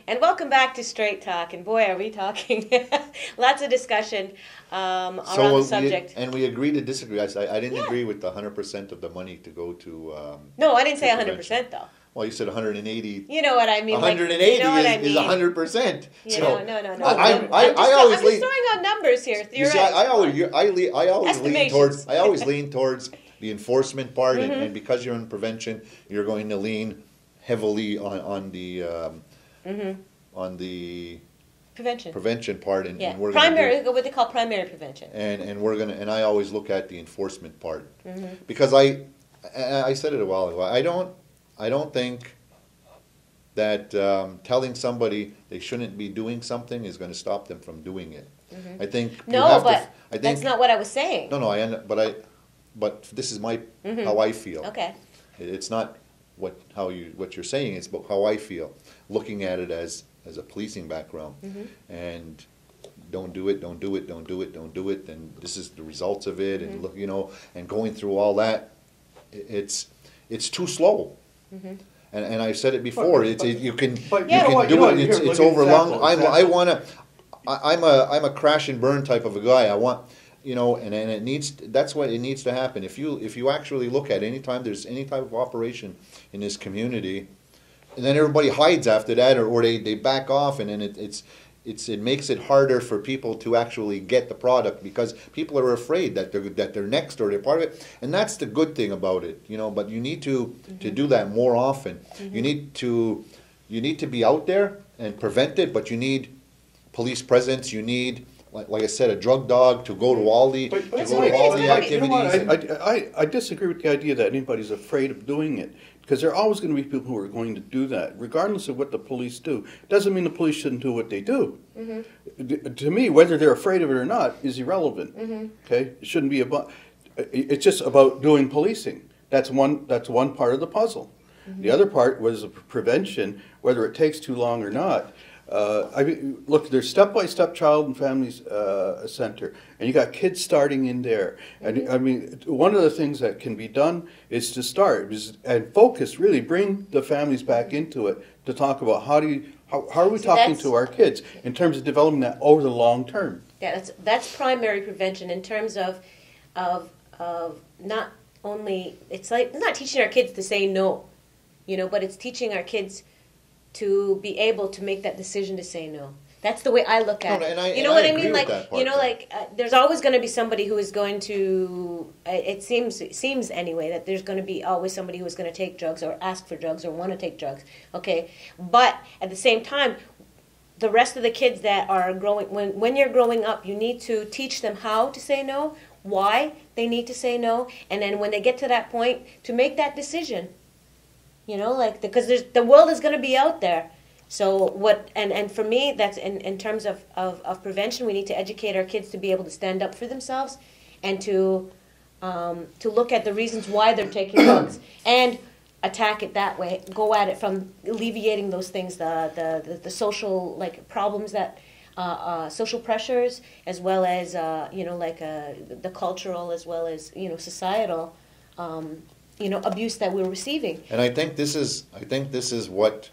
And welcome back to Straight Talk. And boy, are we talking. Lots of discussion around the subject. And we agree to disagree. I didn't Yeah. agree with the 100% of the money to go to. No, I didn't say to 100% though. Well, you said 180. You know what I mean. 180 you know what I is mean. 100%. You So, know, no. I always I'm just lean. throwing out numbers here. You see, I always lean Estimations. towards the enforcement part, Mm-hmm. and because you're in prevention, you're going to lean heavily on the Prevention. prevention part, and, Yeah. and we're Primary, gonna do, what they call primary prevention. and I always look at the enforcement part Mm-hmm. because I said it a while ago. I don't think that telling somebody they shouldn't be doing something is going to stop them from doing it. I think you No, have but to, I think, that's not what I was saying. no, but this is how I feel. Okay. It's not what you're saying. It's about how I feel, looking at it as a policing background, and don't do it, and this is the results of it, and look, and going through all that, it's too slow. And I've said it before. You can do it. It's over long. I'm a crash and burn type of a guy. I want, and it needs. That's what it needs to happen. If you actually look at any time there's any type of operation in this community, and then everybody hides after that, or they back off, and then it makes it harder for people to actually get the product because people are afraid that they're next or they're part of it, and that's the good thing about it, But you need to do that more often. You need to be out there and prevent it, but you need police presence. You need, like I said, a drug dog to go to all the activities. I disagree with the idea that anybody's afraid of doing it. Because there are always going to be people who are going to do that, regardless of what the police do. Doesn't mean the police shouldn't do what they do. To me, whether they're afraid of it or not is irrelevant. Okay, it shouldn't be about. It's just about doing policing. That's one part of the puzzle. The other part was prevention, whether it takes too long or not. Look, there's Step-by-Step Child and Families Center, and you got kids starting in there. And one of the things that can be done is to start and focus, really bring the families back into it to talk about how are we talking to our kids in terms of developing that over the long term. Yeah, that's primary prevention in terms of not only, it's like not teaching our kids to say no, but it's teaching our kids to be able to make that decision to say no. That's the way I look at it. You know what I mean? Like, there's always going to be somebody who is going to. It seems anyway that there's going to be always somebody who is going to take drugs or ask for drugs or want to take drugs. Okay, but at the same time, the rest of the kids that are growing, when you're growing up, you need to teach them how to say no, why they need to say no, and then when they get to that point, to make that decision. Because the world is going to be out there. So and for me, that's in terms of prevention, we need to educate our kids to be able to stand up for themselves and to look at the reasons why they're taking drugs and attack it that way. Go at it from alleviating those things, the social problems that social pressures, as well as the cultural, as well as societal. Abuse that we're receiving. And I think this is what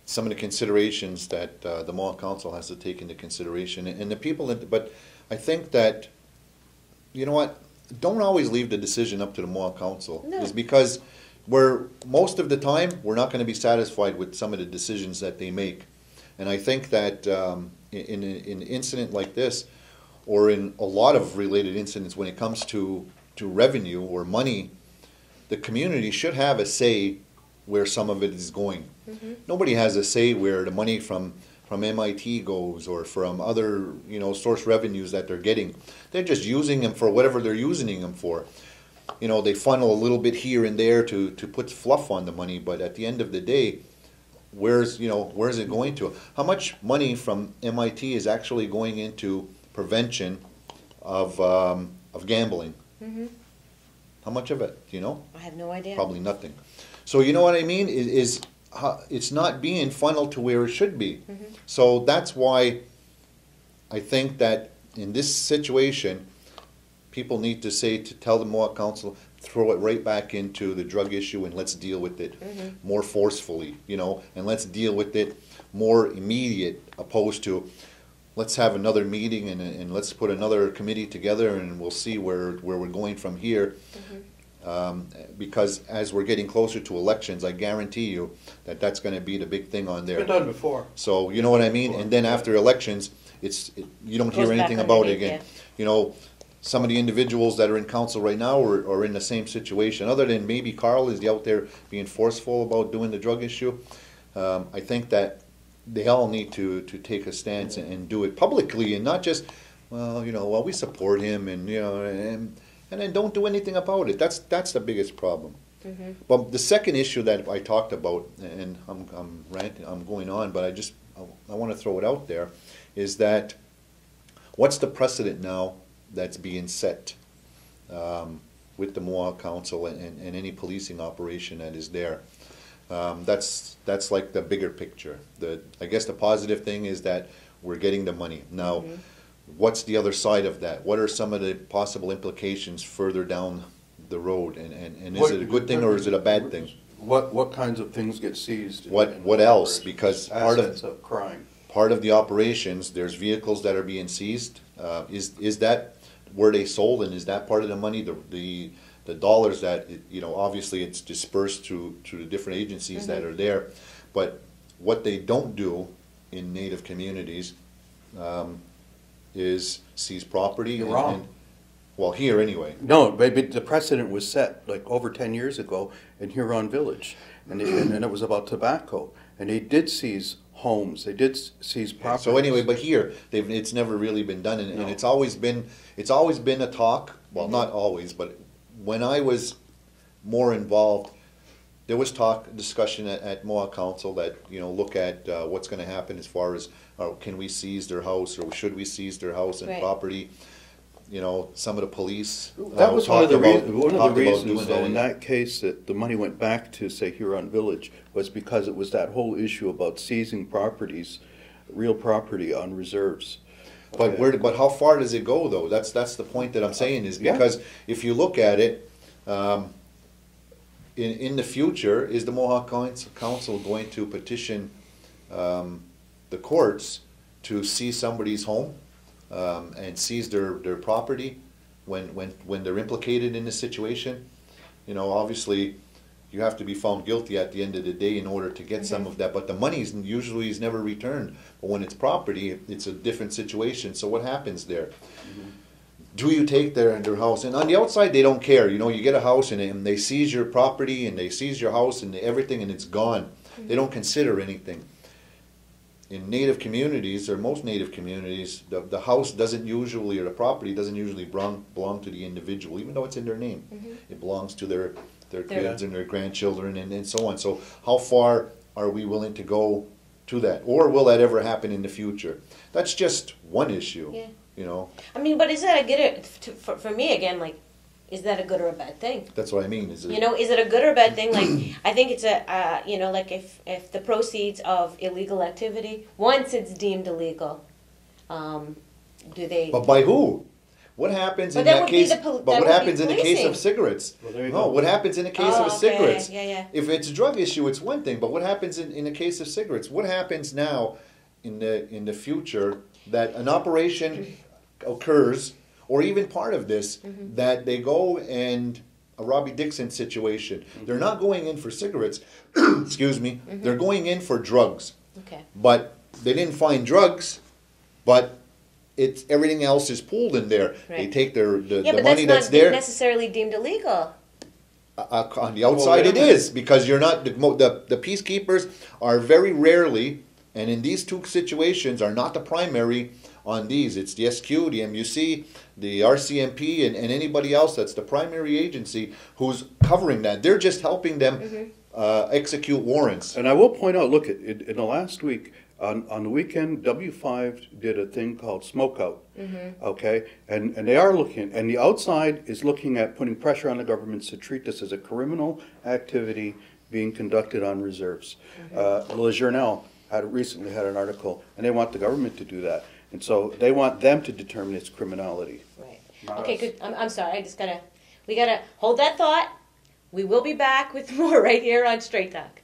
some of the considerations that the Mohawk Council has to take into consideration, and the people. But I think that don't always leave the decision up to the Mohawk Council. No. Is because most of the time we're not going to be satisfied with some of the decisions that they make, and I think that in an incident like this, or in a lot of related incidents when it comes to revenue or money, the community should have a say where some of it is going. Nobody has a say where the money from MIT goes or from other source revenues that they're getting. They're just using them for whatever they're using them for. They funnel a little bit here and there to put fluff on the money, but at the end of the day, where's it going to? How much money from MIT is actually going into prevention of gambling? How much of it, do you know? I have no idea. Probably nothing. So you know what I mean? It's not being funneled to where it should be. So that's why I think that in this situation, people need to tell the Mohawk Council, throw it right back into the drug issue and let's deal with it more forcefully, you know, and let's deal with it more immediate, opposed to let's have another meeting and let's put another committee together and we'll see where we're going from here. Because as we're getting closer to elections, I guarantee you that that's going to be the big thing on there. It's been done before. So you know what I mean? And then after elections, you don't hear anything about it again. Yeah. You know, some of the individuals that are in council right now are in the same situation. Other than maybe Carl is out there being forceful about doing the drug issue, I think that they all need to take a stance and do it publicly and not just, well, you know, well, we support him and, you know, and then don't do anything about it. That's the biggest problem. But the second issue that I talked about, and I'm ranting, I'm going on, but I want to throw it out there, is that what's the precedent now that's being set with the Mohawk Council and any policing operation that is there? That's like the bigger picture. I guess the positive thing is that we're getting the money. Now, what's the other side of that? What are some of the possible implications further down the road? And is it a good thing or is it a bad thing? What kinds of things get seized? What else? Because part of crime. Part of the operations, there's vehicles that are being seized. Is that where they sold, and is that part of the money, the dollars that, you know, obviously it's dispersed to the different agencies that are there. But what they don't do in Native communities is seize property. You're wrong. Well, here anyway. No, but the precedent was set like over 10 years ago in Huron Village, and it was about tobacco, and they did seize homes, they did seize property. So anyway, but here it's never really been done, and it's always been a talk. Well, not always, but when I was more involved, there was discussion at Mohawk Council that, you know, look at what's going to happen as far as can we seize their house or should we seize their house and property. You know, some of the police. That was one of the reasons, though, in that case, that the money went back to, say, Huron Village, was because it was that whole issue about seizing properties, real property on reserves. But but how far does it go, though? That's the point that I'm saying, is because if you look at it, in the future, is the Mohawk Council going to petition the courts to seize somebody's home? And seize their property when they're implicated in this situation? You know, obviously you have to be found guilty at the end of the day in order to get some of that, but the money usually is never returned. But when it's property, it's a different situation. So what happens there? Do you take their house? And on the outside, they don't care. You know, you get a house and they seize your property and they seize your house and everything, and it's gone. They don't consider anything. In Native communities, or most Native communities, the house doesn't usually, or the property doesn't usually belong to the individual, even though it's in their name. It belongs to their kids and their grandchildren and so on. So how far are we willing to go to that? Or will that ever happen in the future? That's just one issue, you know. I mean, but is that a good, for me again, like, is that a good or a bad thing? That's what I mean. Is it, you know, is it a good or a bad thing? Like, I think it's a, you know, like if the proceeds of illegal activity, once it's deemed illegal, do they? But by who? What happens in that case? What happens in the case of cigarettes? Well, what happens in the case of cigarettes? If it's a drug issue, it's one thing. But what happens in the case of cigarettes? What happens now in the future that an operation occurs? Or even part of this, that they go and a Robbie Dixon situation. They're not going in for cigarettes, excuse me, they're going in for drugs. Okay. But they didn't find drugs, but everything else is pooled in there. Right. They take the but money that's there. Necessarily deemed illegal. On the outside it is, because you're not, the peacekeepers are very rarely, and in these two situations, are not the primary on these. It's the SQ, the MUC, the RCMP, and anybody else that's the primary agency who's covering that. They're just helping them execute warrants. And I will point out, look, in the last week, on the weekend, W5 did a thing called Smokeout, okay? And they are looking, and the outside is looking at putting pressure on the governments to treat this as a criminal activity being conducted on reserves. Le Journal recently had an article, and they want the government to do that. And so they want them to determine its criminality. Right. Okay, good. I'm sorry. We gotta hold that thought. We will be back with more right here on Straight Talk.